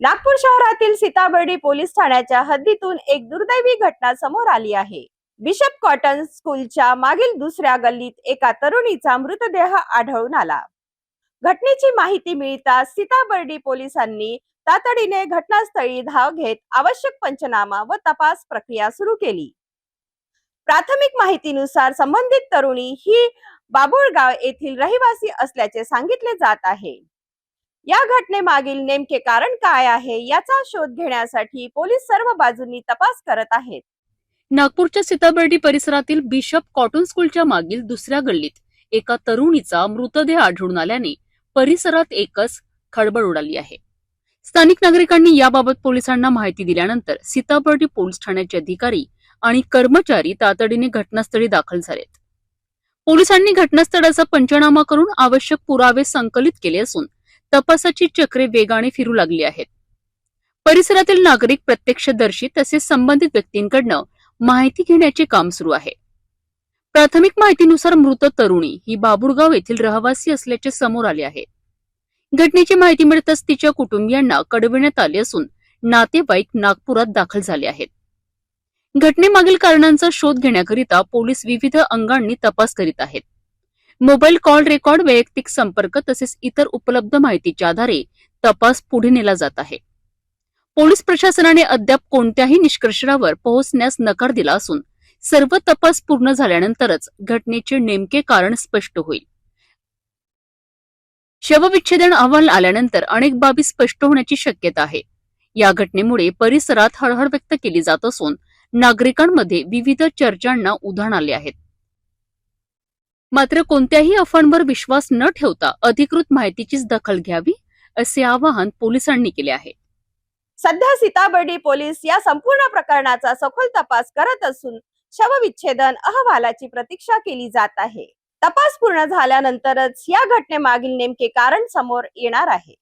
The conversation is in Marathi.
नागपूर शहरातील सीताबर्डी पोलीस ठाण्याच्या हद्दीतून एक दुर्दैवी घटना समोर आली आहे। बिशप कॉटन स्कूलच्या मागील दुसऱ्या गल्लीत एका तरुणीचा मृतदेह आढळून आला। घटनेची माहिती मिळताच सीताबर्डी पोलिसांनी तातडीने घटनास्थळी धाव घेत आवश्यक पंचनामा व तपास प्रक्रिया सुरू केली। प्राथमिक माहितीनुसार संबंधित तरुणी ही बाबुळगाव येथील रहिवासी असल्याचे सांगितले जात आहे। या घटनेमागील नेमके कारण काय आहे याचा शोध घेण्यासाठी पोलीस सर्व बाजूंनी तपास करत आहेत। नागपूरच्या सीताबर्डी परिसरातील बिशप कॉटन स्कूलच्या मागील दुसऱ्या गल्लीत एका तरुणीचा मृतदेह आढळून आल्याने परिसरात एकच खळबळ उडाली आहे। स्थानिक नागरिकांनी याबाबत पोलिसांना माहिती दिल्यानंतर सीताबर्डी पोलीस ठाण्याचे अधिकारी आणि कर्मचारी तातडीने घटनास्थळी दाखल झालेत। पोलिसांनी घटनास्थळाचा पंचनामा करून आवश्यक पुरावे संकलित केले असून तपासाची चक्रे वेगाने फिरू लागली आहेत। परिसरातील नागरिक, प्रत्यक्षदर्शी तसेच संबंधित व्यक्तींकडून माहिती घेण्याचे काम सुरू आहे। प्राथमिक माहितीनुसार मृत तरुणी ही बाबुळगाव येथील रहिवासी असल्याचे समोर आले आहे। घटनेची माहिती मिळताच तिच्या कुटुंबियांना कळविण्यात आले असून नातेवाईक नागपुरात दाखल झाले आहेत। घटनेमागील कारणांचा शोध घेण्याकरिता पोलीस विविध अंगांनी तपास करीत आहेत। मोबाईल कॉल रेकॉर्ड, वैयक्तिक संपर्क तसेच इतर उपलब्ध माहितीच्या आधारे तपास पुढे नेला जात आहे। पोलीस प्रशासनाने अद्याप कोणत्याही निष्कर्षावर पोहोचण्यास नकार दिला असून सर्व तपास पूर्ण झाल्यानंतरच घटनेचे नेमके कारण स्पष्ट होईल। शवविच्छेदन अहवाल आल्यानंतर अनेक बाबी स्पष्ट होण्याची शक्यता आहे। या घटनेमुळे परिसरात हळहळ व्यक्त केली जात असून नागरिकांमध्ये विविध चर्चांना उधाण आले आहेत। मात्र कोणत्याही अफवांवर विश्वास न ठेवता अधिकृत माहितीचीच दखल घ्यावी असे आवाहन पोलिसांनी केले आहे। सध्या सीताबर्डी पोलीस या संपूर्ण प्रकरणाचा सखोल तपास करत असून शवविच्छेदन अहवालाची प्रतीक्षा केली जात आहे। तपास पूर्ण झाल्यानंतरच या घटनेमागील नेमके कारण समोर येणार आहे।